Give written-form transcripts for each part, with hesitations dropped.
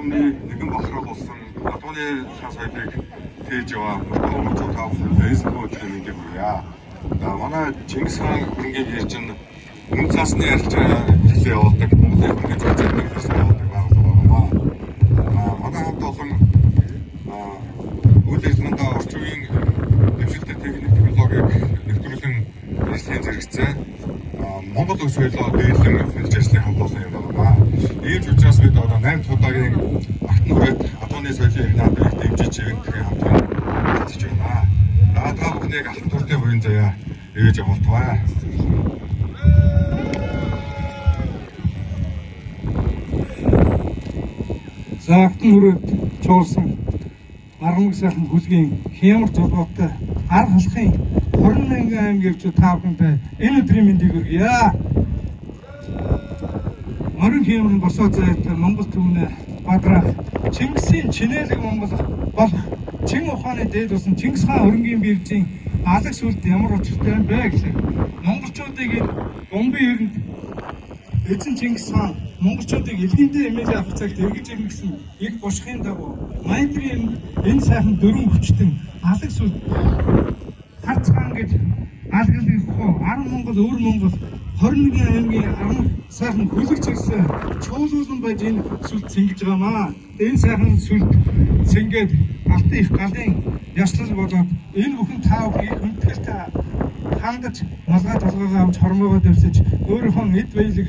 түмний нэгэн бохрол болсон адууны шан соёлыг тээж яваа мөрдөө тав фэйсбүүк гэдэг үея. Манай Чингис хаан хөрөнгийн ярьж нь мөн цаасны арилжаа хэлээ явуулдаг Монголын хөрөнгөний зохицуулалтыг хэлсэн явуулдаг байгууллага байна. Манай хамт олон үйл ажиллагаанд орчин үеийн дэвшилтэй техник технологиг нэвтрүүлэн нийслэлийн зэрэгцээ Монгол улс соёлоо дээрлэн хэлж ажлын хамт олон юм байна. Ийм ч учраас бид одоо 8 удаагийн Алтан хүрээд адууны соёлын иргэдийг дэмжиж ивэнтийн хамтран хийж байна. Та бүхнийг Алтан хүртээ буян заяа ээж явуултваа. За Алтан хүрээд чуулсан армаг сайхан хүлгийн хямар золгоотой арга халахын 21 аймгийн өвчтөд та бүхэндээ энэ өдрийн мэндийг хүргье. Морин хямрын босоо зайтай Монгол төвнө бадрах Чингисийн чинэлэг Монгол болох Чин ухааны дээд усан Чингис хаан хөрөнгийн бэржийн алаг сүлд ямар учиртай юм бэ гэсэн монголчуудыг бомбын өрөнд эзэн Чингис хаан монголчуудыг илгэндээ эмээлээ авах цагт эргэж ирнэ гэсэн их бушхын дагуу Майдрын энэ сайхан дөрвөн хүчтэн алаг сүлд харцгаан гэж алгалыг хоо 10 Монгол өвөр Монгол 21 аймгийн армаг сайхан хүлэгч ирсэн чуулуулан байж энэ сүлд цэнгэж байгаамаа. Энэ сайхан сүлд цэнгээд алтан их галын яслал болоод энэ бүхэн таа бүхнийг хүндгэлтэй хангаж малгай толгойгоо авч хормоогоо дэвсэж өөрийнхөө эд баялаг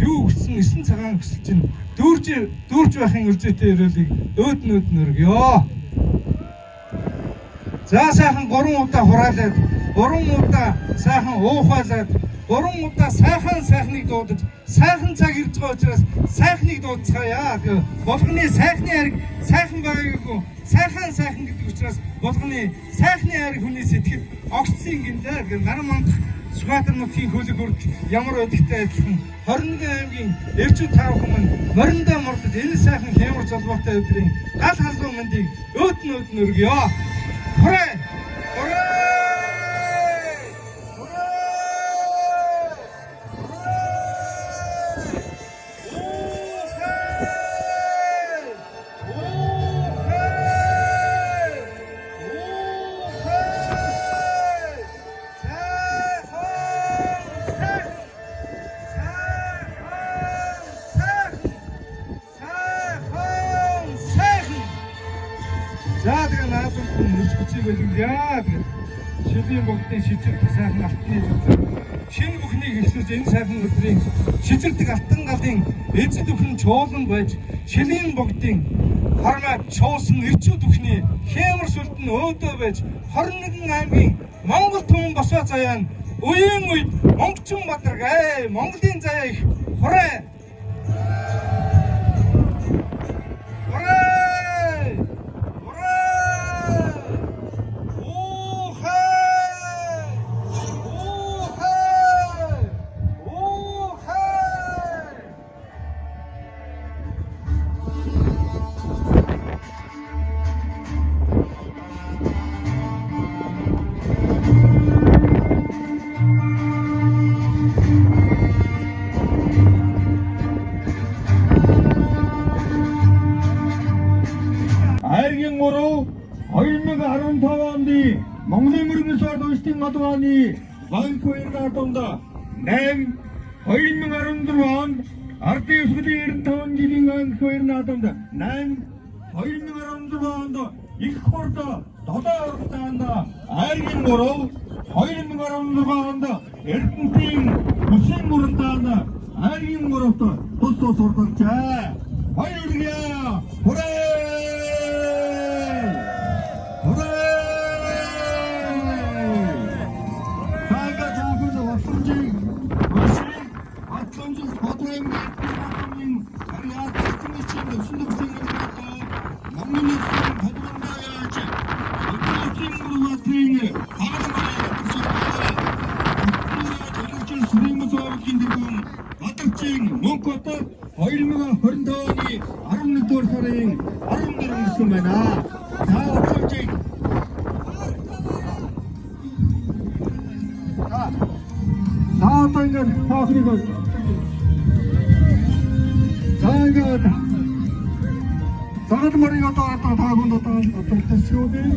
юу өссөн 9 цагаан өсөлж ин дүүрж байхын өрзөтэй өрөөлийг өөд нөргөө. За сайхан 3 удаа хураалаад 3 удаа сайхан уухайлаад 3 удаа сайхныг дуудаж сайхан цаг ирж байгаа учраас сайхныг дуудцгаая. Болгоны сайхны ариг сайхан байгаагүй сайхан гэдэг учраас болгоны сайхны ариг хүний сэтгэл огцсон гинлээ. Наран мандах Сүхбаатар нутгийн хөлөг үрд ямар өдөртэй адилхан 21 аймгийн эрчүүд тав хүмүүс мориндоо мордод энэ сайхан хямар золбоотой өдрийн гал халуун мэндийг өөд нөргөө. Хүрээ! За тэгээ наадам нүцгцийг байлгая. Шилийн богдын шижирдэг сайхан алтны зүрх. Шинэ бүхнийг хэлсэж энэ сайхан өдрийн шижирдэг алтан галын эзэд бүхэн чуулан байж шилийн богдын хормойд чуулсан эрчүүд бүхний хямар сүлдэн өөдөө байж 21 аймгийн Монгол түмэн босоо заяан үеийн үед монголчин бадраг Монголын заяа их хүрээ. Айргийн 2015 оны Монголын мөрөний сорд өстийн мадуаны Ванкувер наадамда 2014 онд ардын ёслолын 95 жилийн Ванкувер наадамда 2014 онд их хурд 7 уртаанд Айргийн 2016 онд Эрдэнэтийн Хүсийн мөрөндаанд Айргийн 3-т тус урдалжээ. Баярлалаа. Монголд 2025 оны 11-р сарын 14-нд гэсэн байна. За оцолжийг. За одоо ингээд хаахныг за ингээд Загал морийг одоо таагунд одоо төсөөлөө.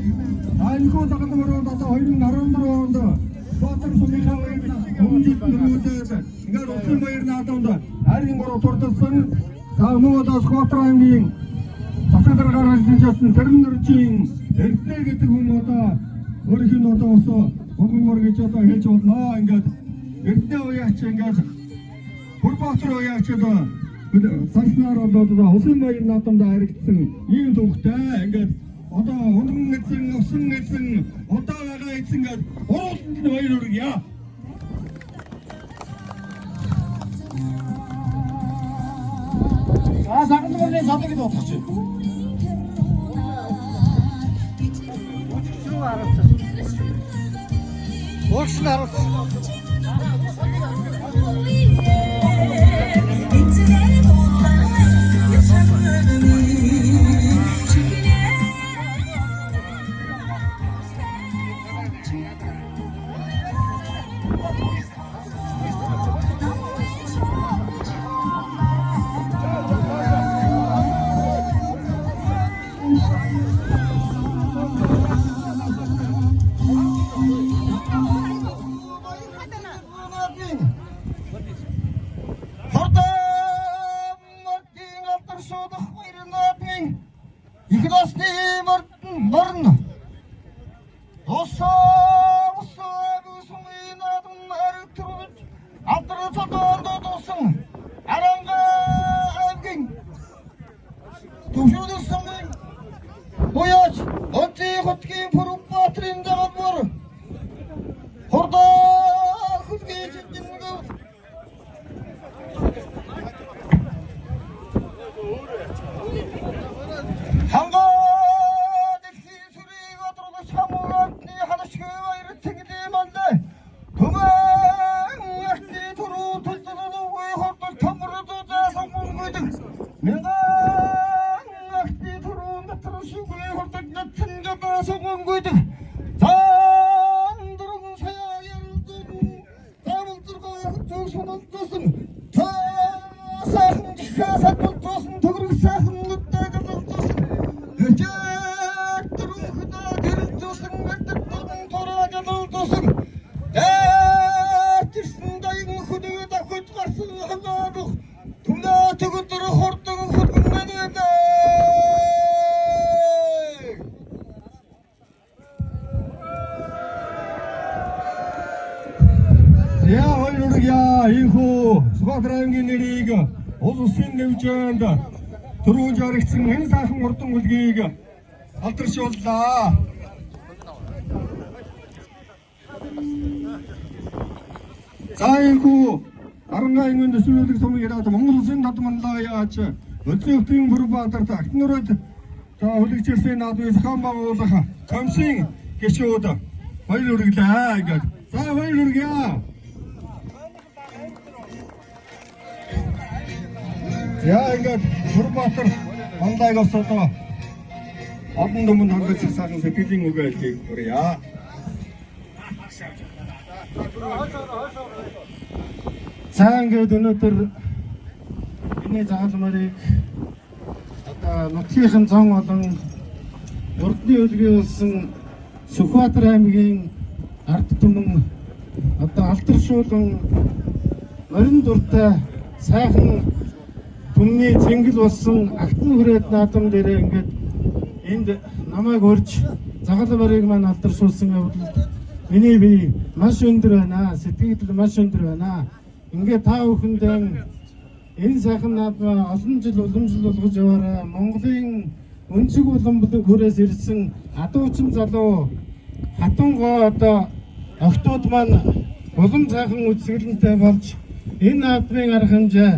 Анхоо загал морийг одоо 2014 онд Батар сумынхаа өмнөд нөрөөдөөс ингээд усан баяр наадамд хайрын гурав турдсан Самуудаас Хотрангийн засаг даргаар ажилласан Тэрнэржийн Эрдэнэ гэдэг хүн одоо өөрийнх нь одоо ус Монгол гэж одоо хэлж болно. Ингээд Эрдэнэ уяач ингээд Бүрбаатар уяач одоо санснаар одоо усан баяр наадамд харагдсан ийм төвхтэй ингээд одоо унган эзэн, усан эзэн, удаа байгаа эзэн гээд уруултанд нь баяр хүргье. За сагнуулны садаг бодох чи. Өөрчлөлт харуулсан. Уяач, отцын хотгийн Бүрбаатрын загвар хордоо хүлгээж идэнгээ. Хангаа дэлхийн сүрийг одрогч хамгаалтны халашгүй баяр тэглэмэлдэ. Түмэн яхти түрүү төлтөлөгүй хордоо тамруу заасан гүйдэг. Сонгойдаг заандрын саяардан тавлдыргаа хөтөсөнөсөн тасахан жихасад болтосон төгрөг сайхан нүдтэйгдэлтосон хэжээтрэн хөдөө гэрэлтосон мэддэн тораажалтосон тэрсэн дайг хөдөө дахиж гарсан хангаадах түнээ төгөдөр хордог хөдгөннээ. Яа хоёроо ийхүү Сүхбаатарын нэрийг улс улсын нэвжээнд түрүү жаргацсан энэ сайхан урдан үлгийг алдаршууллаа. За ийхүү 18 онд төсөөлөх сумын ирээд Монгол улсын надманлаа яач Өцөөвтийн Бүрбаатарт Актнөрөд за хүлэгчирсэн наадмын зохион байгуулах комиссын гишүүд баяр хүргэлээ гэж. За баяр хүргэе. Яа ингээд Бүрбаатар мандайг осоо олон өмнө хангаж сайхан сэтгэлийн үг айлхийг хүрье. За ингээд өнөөдөр энэ загалмарыг одоо нутгийн зан болон урдны үлгий болсон Сүхбаатар аймгийн ард түмэн одоо алдаршуулан морин дуртай сайхан түмний цэнгэл болсон Актан хүрээд наадам дээрээ ингээд энд намайг урьж загалмарыг маань алдаршуулсан явдлыг миний бие маш өндөр байна, сэтгэл маш өндөр байна. Ингээд та бүхэндээ энэ сайхан наадмаа олон жил уламжлуулж яваарай. Монголын өнцөг улам бүрээс ирсэн адуучин залуу хатангоо одоо охтууд маань улам сайхан үзэсгэлэнтэй болж энэ наадмын арга хэмжээ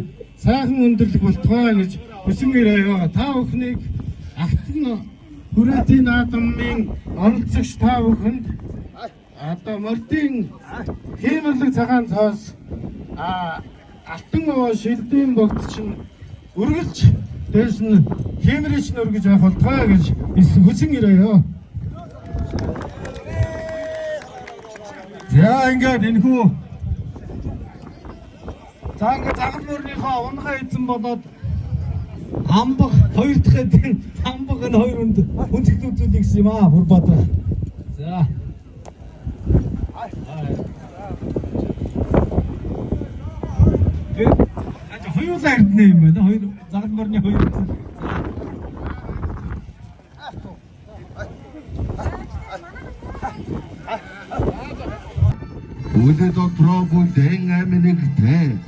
сайхан өндөрлөх болтугай гэж хүсэн ирээё. Та бүхнийг Актан хүрээний наадмын оролцогч та бүхэнд одоо мордын хиймэрлэг цагаан цаас алтан шилдээн богд чинь үргэлж дээш нь хиймэрч нүргэж авах болтугай гэж хүсэн ирээё. За ингээд энэхүү за ингээд загалмуурныхоо унгаа эзэн болоод амбах хоёр дахь эдийн амбах энэ хоёр хүндэт үзүүлэх гэсэн юм аа Бүрбаатар. За. Хоёулаа эрдэнэ юм байна. Хоёр загламорны хоёр. Үлэ дотроо бүлээн аминэгтэй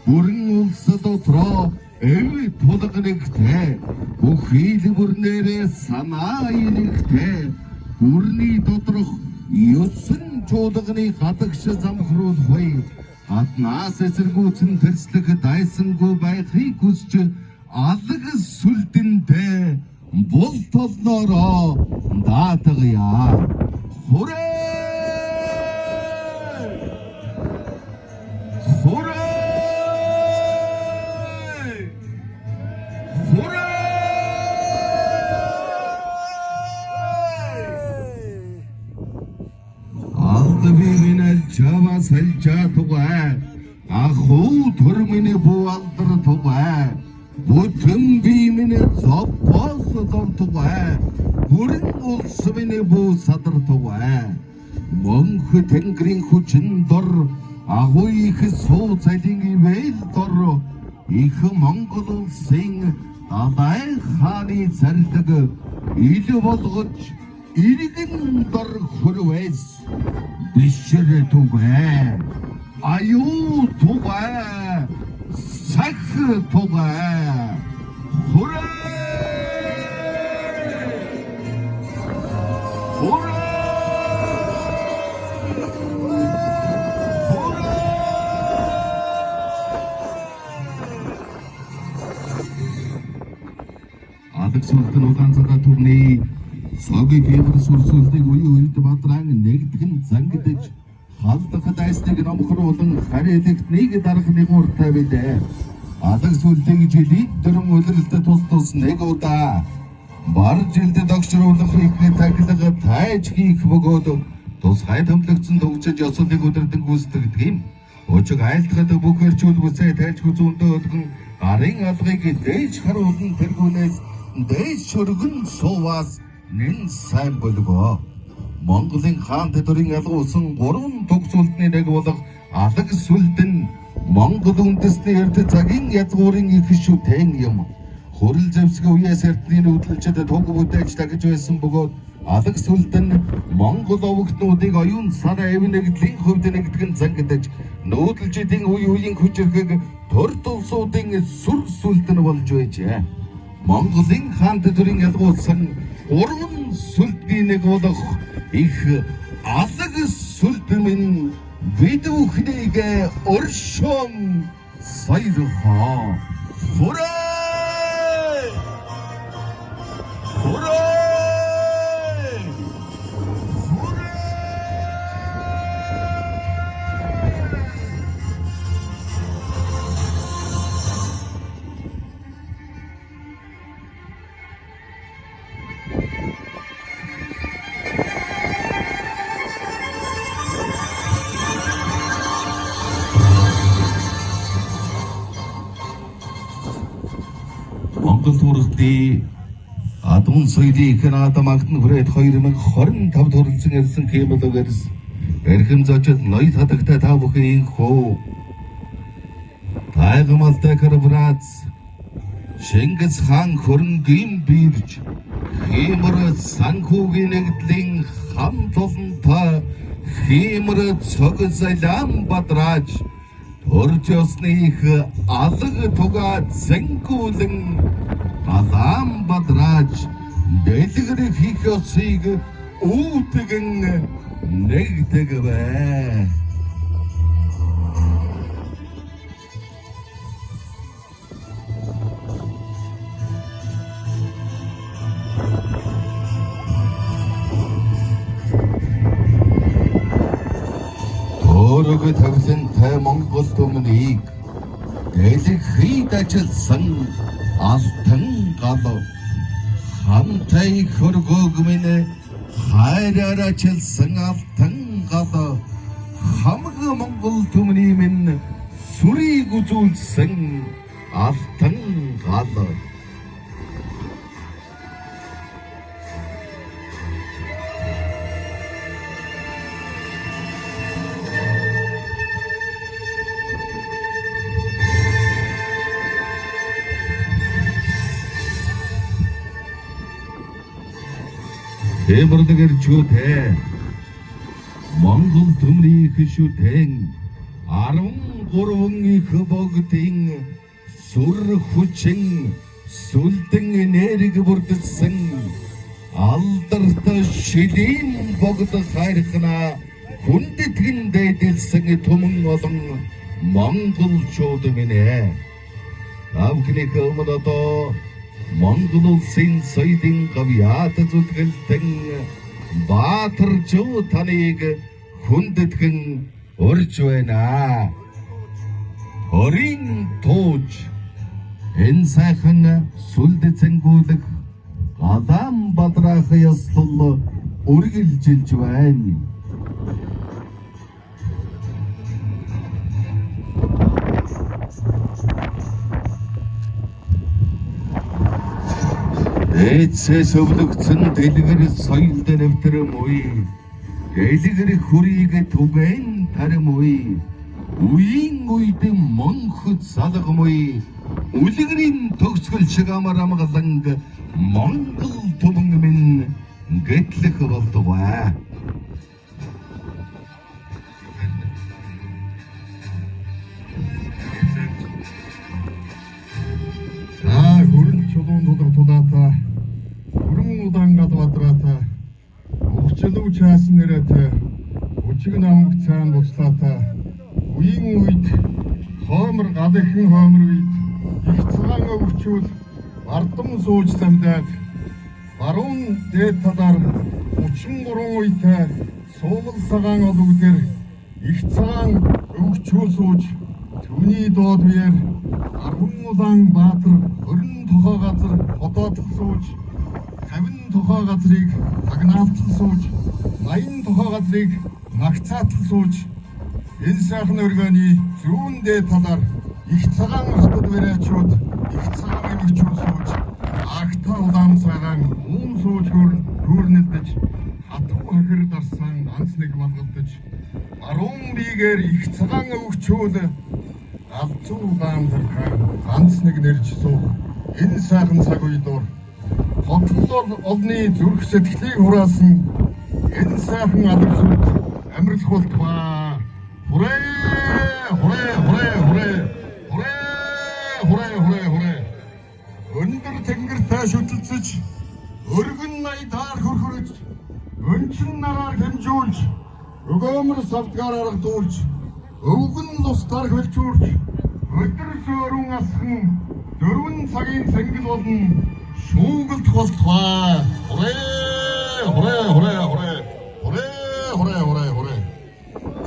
бүрэн улс дотроо эви тулганэгтэй бүх хэлбэрнэрээ санаа инэгтэй бүрний доторх ёсон чуулганы хадагш замхруулахыг хатнаас эсэргүүцэн тэрслэх дайсангүй байхыг хүсч алаг сүлдэнтэй бул толноороо даатгая. Хүрээ! Чава сальча тугай аху турмини буалдар тугай бүтэн бимини зоппос зовтугай бүрэн улс минь буу садар тугай мөнх тэнгэрийн хүчин дор агуу их суу цалин ивэл дор их Монгол улсын далай хааны царилэг ил болгож иргэн дор хүрвэс бишэр тугай аюу тугай сах тугай хүрээ Адагсуултан Улаанцадаа турны Соги февр сүрсүүлдэг үе үед Бадран нэгтгэн зангидж халдах дайсныг номхруулан харилэгт нэг дарах нэг уртай билээ. Адагсуултын жилийн дөрөн үлрэлтэд тус нэг удаа бар жилдээ догшруулах их таглага тайж хийх бөгөөд тусгай томлогдсон төгсөж ёсолыг өдөртөн гүйцэтгэдэг юм. Өчиг айлтгад бүх эрчүүд бүсээ тайж хүзүүндөө өлгөн гарын алгыг дээж харуулан тэргүүнээс дээж шөргөн сууваас нэн сайн болго. Монголын хаан тэдүрийн ялгуулсан 3 төгсөлтний нэг болох алаг сүлдэн Монгол үндэсний эрдэ цагийн язгуурын их шүтэн юм. Хөрөл зэвсгийн үеэс эрдний нүүдэлчэд туг бүтээж тагж байсан бөгөөд алаг сүлдэн Монгол овогтнуудыг оюун санаа эвнэгдлийн хувьд нэгтгэн зангидж нүүдэлчдийн үеийн хүчирхэг төрд улсуудын сүр сүлдэн болж байжээ. Монголын хаан тэдүрийн ялгуулсан 3 сүлдгийн нэг болох их алаг сүлдэн бид бүхнийг оршон сайрхаа. Хүрээ! Хүрээ! Монгол төрөлтийн адун соёлын их наадам агтан хүрээд 2025 төрөлсөн ирсэн хэмэлгээс эрхэм зочид ноёд хатагтай та бүхэн хөө тайгамалтай карбрац Шингис хаан хөрөнгөний бирж хэмэр санхүүгийн нэгдлийн хамт олонтой хэмэр цог залам бадрааж төрж ёсны их алаг тугаа зэнгүүлэн алам бадрааж дэлгэр хийх ёсыг үүдгэн нэгдэг бай. Өөрөг тавилантай Монгол түмнийг дэлхийд ажилласан алтан гал хамтай хөргөөг минь хайраар ажилласан алтан гал хамаг Монгол түмний минь сүрийг үзүүлсэн алтан гал Тэбэрдэгэрчүүдээ Монгол төмрийн хөшүүтэн 13 их богдын сүр хүчин сүлдэн энерги бүрдсэн алдартай шилийн богд хайрхна хүндэтгэн дэдэлсэн түмэн олон монголчууд минь ээ. Авхны хэмэдо Монгол улсын соёлын гавьяат зүтгэлтэн баатар жоо таныг хүндэтгэн урьж байна. Хорийн тууж энэ сайхан сүлдэцэнгүүлэх Адам Бадрах яслал үргэлжилж байна. Эцэс өвлөгцөн дэлгэр соёлд нэвтрэм үе. Дэлгэр хүрийг түгэн тарим үе. Үеийн үед монхот салгам үе. Үлгэрийн төгсгөл шиг амар амгаланг Монгол түмэн минь гэтлэх болдгоо. Хүрэн чулуун тулаата хүрэн удаан гадвадрата өгчлөв чаасан нэрэт өчиг намг цаан буцлаата үеийн үед хоомор галахын хоомор үед их цагаан өвчүүл бардам сууж самдаад баруун дээд талаар 33 үйтэй суулал цагаан олгодэр их цагаан өвчүүл сууж түүний доод биеэр 10 удаан баатар 20 тухай газар хотоотл сууж 50 тухай газрыг тагнаалтал сууж 80 тухай газрыг магцаатал сууж энэ сайхан өргөний зүүн дээд талаар их цагаан хотод бариачууд их цагаан өвчүүл сууж агтаа удаан цагаан уун сууж хөөрнөлдөж хатуу хахир дарсан ганц нэг малгалдаж баруун биегээр их цагаан өвчүүл алцуу удаан тархаа ганц нэг нэрч суух энэ сайхан цаг үедор хотлол олны зүрх сэтгэлийг хураасан энэ сайхан алгасууд амьдрах болтугай. Хүрээ өндөр тэнгэртэй шүтэлцэж өргөн найдаар хөрхөрөж өнчин нараар хэмжүүлж өгөөмөр савдгаар аргадуулж өвгөн лустаар хөлчүүрч өдөр сөөрүн асхан 4 цагийн сэнгэл болон шүүгэлт болтугай.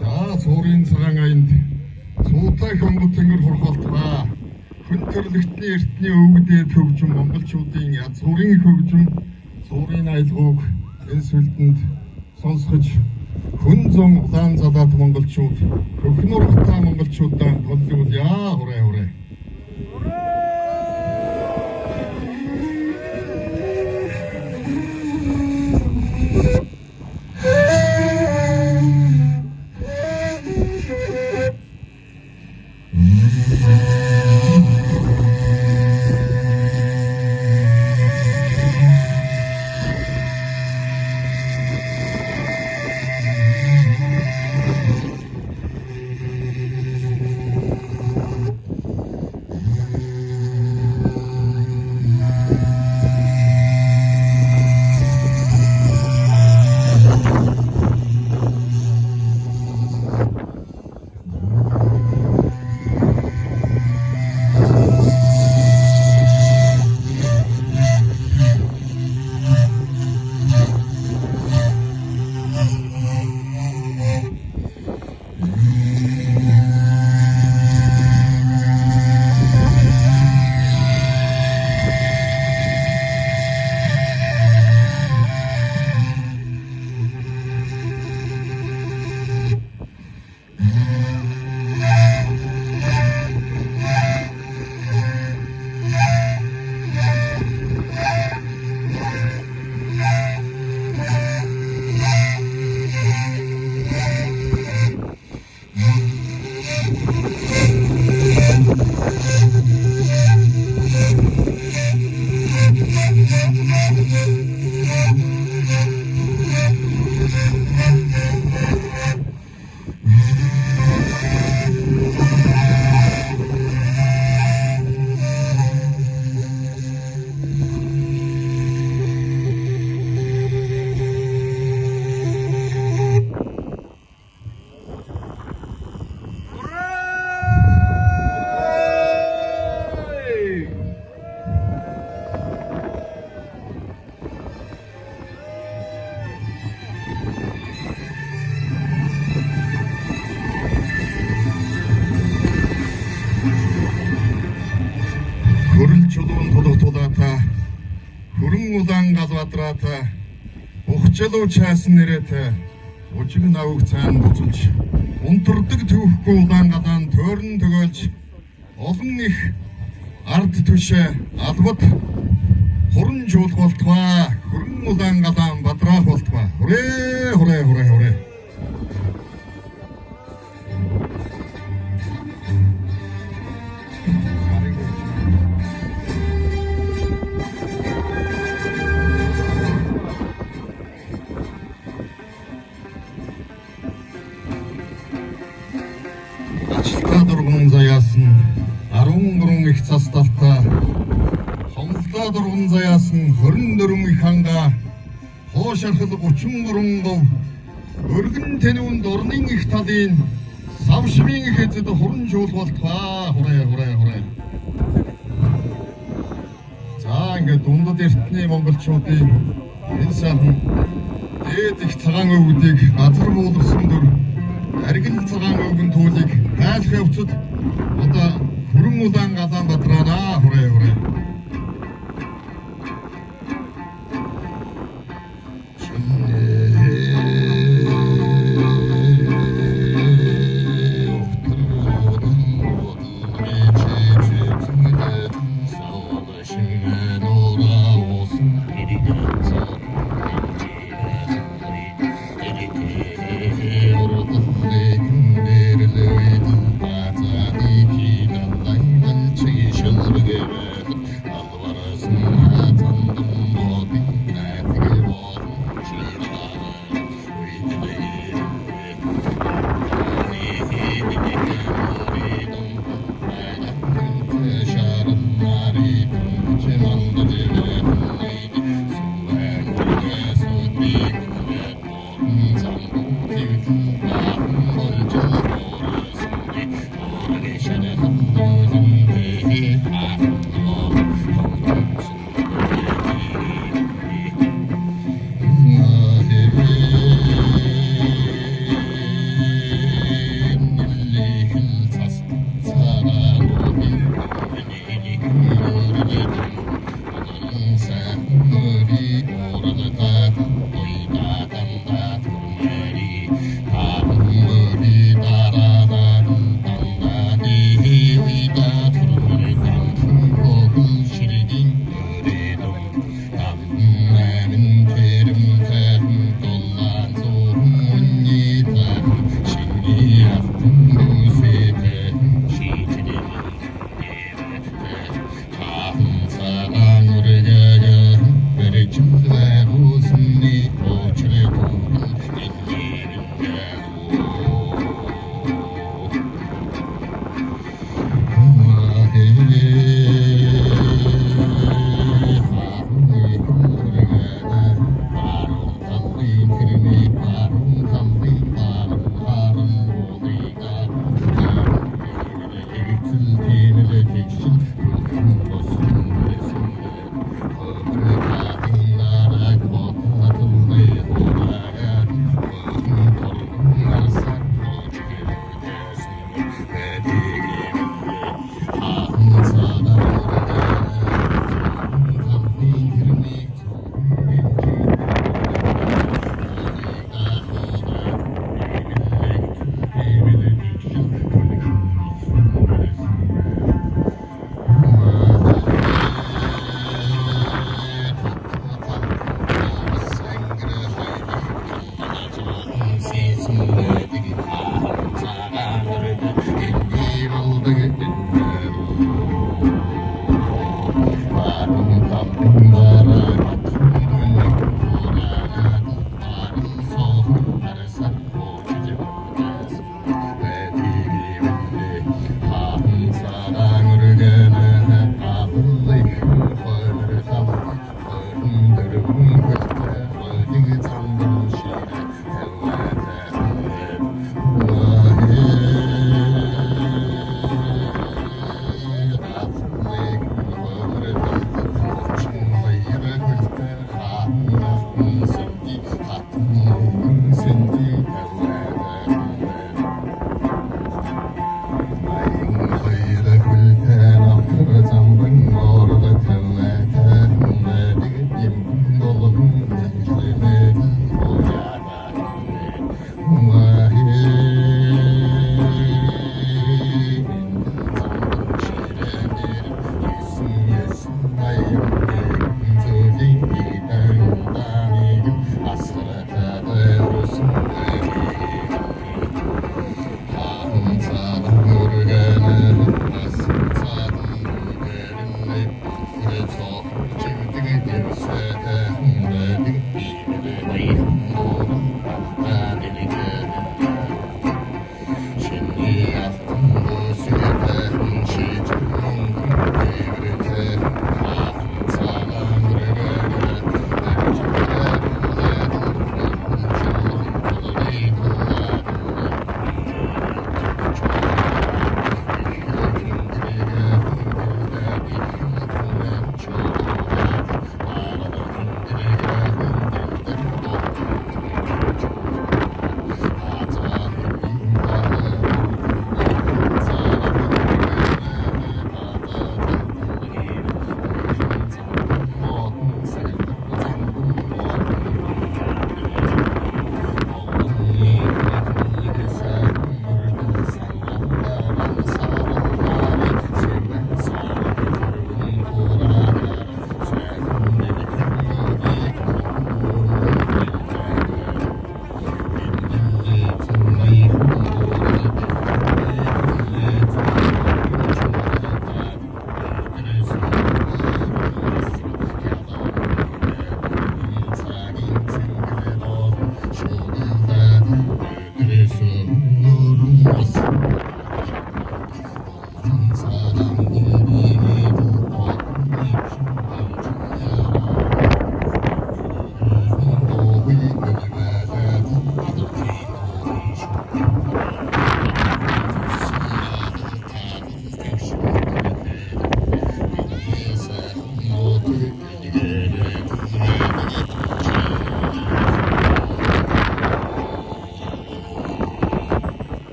За суурийн цагаан аянд суутай хөнгөт тэнгэр хурх болтугай. Хүн төрлөختний эртний өвгдээд хөгжим монголчуудын яд суурийн хөгжим суурийн аялгауг энэ сүлдэнд сонсгож хүн зон улаан залаад монголчууд хөхн ургатай монголчуудаа төлөвлөе. Хүрээ. Хөрөн чулуун тулгатулаата хөрөн улаан галбатраата ухчлуу чаасан нэрэтэй ужиг навг цаан буцалж унтардаг төвхгүй улаан галаан тойрон төгөөлж олон их ард түшээ албат хуран жуулах болтугай хөрөн улаан галаан бадраах болтугай хүрээ Ачлаа дурган заяасан 13 их цас талтай хомлоо дурган заяасан 24 их ханга хоош архал 33 гов өргөн тэнүүнд орнын их талын савшмын их эзэд хуран жуул болтугай хүрээ. За ингээд дундад эртний монголчуудын энэ сайхан дээд их цагаан өвгүүдийг газар буулгасан дүр аргил цагаан өвгөн туулыг хайлах явцад одоо хөрөн улаан галаан бадраана хүрээ.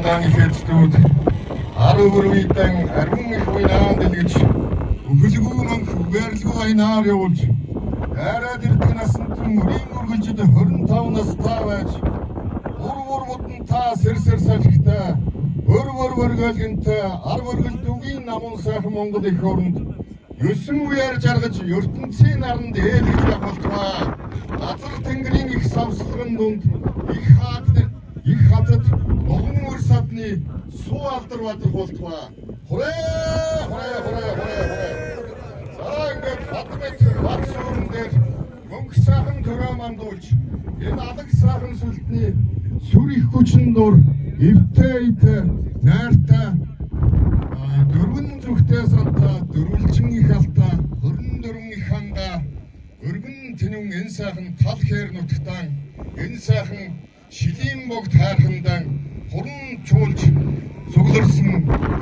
дааны хэлцүүд 14 үеийн арвин их буйнаан дэлгэж өхөлгүй мөнх үгээрэлгүй айнаар явуулж араад ирдэг насанд мөрийн үргэлжид 25 настай байж ур модон та сэрсэр салхитай өргөлгөнтэй ар өргөл дүнгийн намун сайхан Монгол их оронд 9 үеэр жаргаж ертөнцийн наранд ээлж явуултгаа газар тэнгэрийн их савслагын дунд их хатад ногон өр садны суу алдар бадрах болтгаа хүрээ за ингээд хатмет бат суурин дээр мөнгө сайхан төрөө мандуулж энэ алаг сайхан сүлтний сүр их хүчин дур эвтэй найртай дөрвөн зүгтээ сантаа дөрвөлжин их алтаа 24 их хангаа өргөн тэнүүн энэ сайхан тал хээр нутгтаан энэ сайхан шилийн богд хайрхандан хуран чуулж цугларсан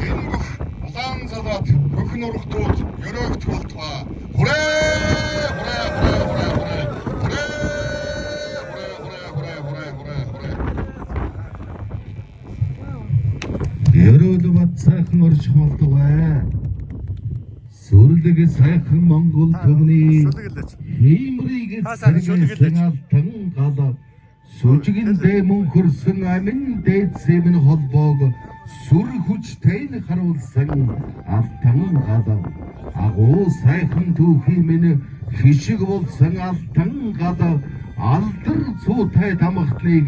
энэ бүх улаан залаад бүх нургтууд өрөөгт болтугай хүрээ Ерөөл бат сайхан орж болтугай сүрлэг сайхан Монгол төмний хиймрийг сэргэн алтан гал сүжигэн дэм хөрсөн амин дээдсэм нь холбоог сүр хүчтэй нь харуулсан алтан гал агуу сайхан түүхий минь хишиг болсон алтан гал алдар цуутай тамхтныг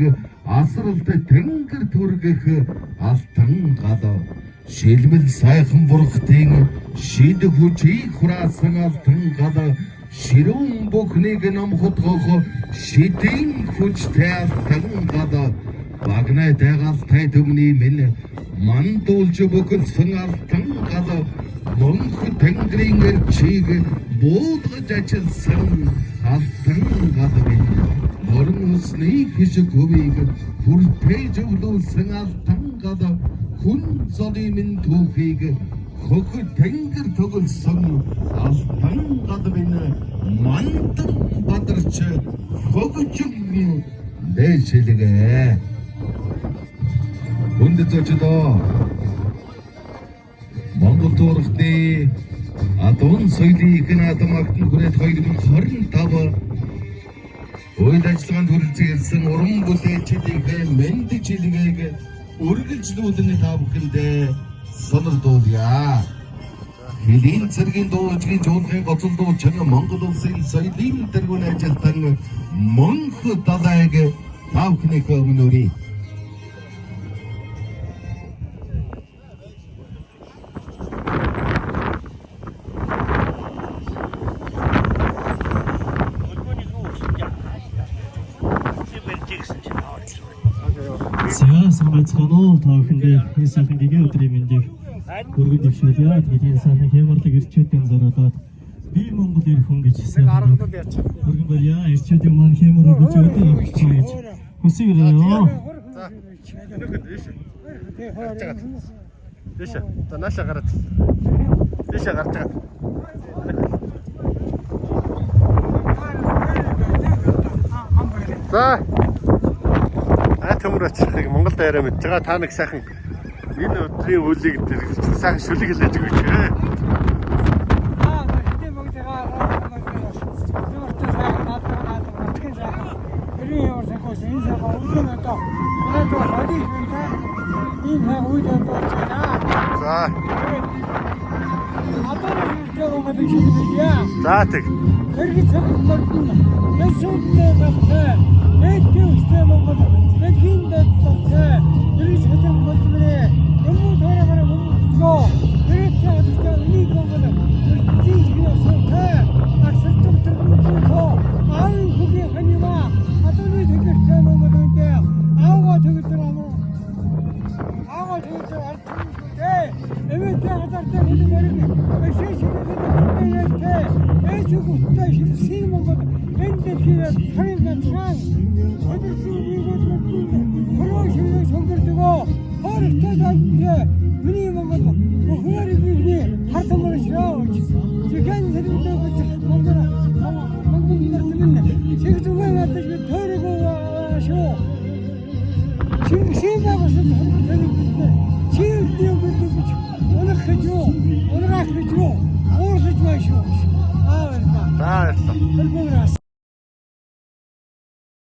асралт тэнгэр түргэх алтан гал шилмэл сайхан бурхтын шид хүчийг хураасан алтан гал ширүүн бүхнийг намхотгох шидийн хүчтэй алтан гал багнай дагалтай төмний минь мандуулж бөхөлсөн алтан гал мөнх тэнгэрийн эрчийг буулгаж ажилласан алтан гал минь морин усны хишиг хөвийг хүртээж өвлүүлсэн алтан гал хүн золын минь түүхийг хөх тэнгэр төгөлсөн алтан гал минь мандан бадарч хөгжим дэшилгээ хүнд зочдоо Монгол туурхны адуун соёлын их наадмагт хүрээд 2025 Уйл ажиллагаанд хүрэлцүүлсэн уран бүтээлчдийнхээ мэндчилгээг үргэлжлүүлэн та бүхэндээ сонирдуулъя. Хэдийн цэргийн дуужгийн жуулгын гоцол дуучин Монгол улсын соёлын тэргүүн ажилтан Монх далайг та бүхнийхээ өмнөрий. Сайн байцгаана уу та бүхэндээ энэ сайхан гэгээ өдрийн мэндийг өргөж дэвшүүлье. Тэгээд энэ сайхан хямралыг ирчүүдийн зориулаад би Монгол ирэх хүн гэж сайхан өргөн барья. Ирчүүдийн маань хямралыг үзүүлдэг гэж хүсэж байна. Дэшэ. Та нааша гараад. Дэшэ гарч байгаа. За. Төмөр очихыг Монгол дайраа мэдж байгаа. Та нэг сайхан энэ өдрийн үлийг сайхан шүлэг хэлээж өгөөч. За тэг. Şimdi şey yapasın. 얼마나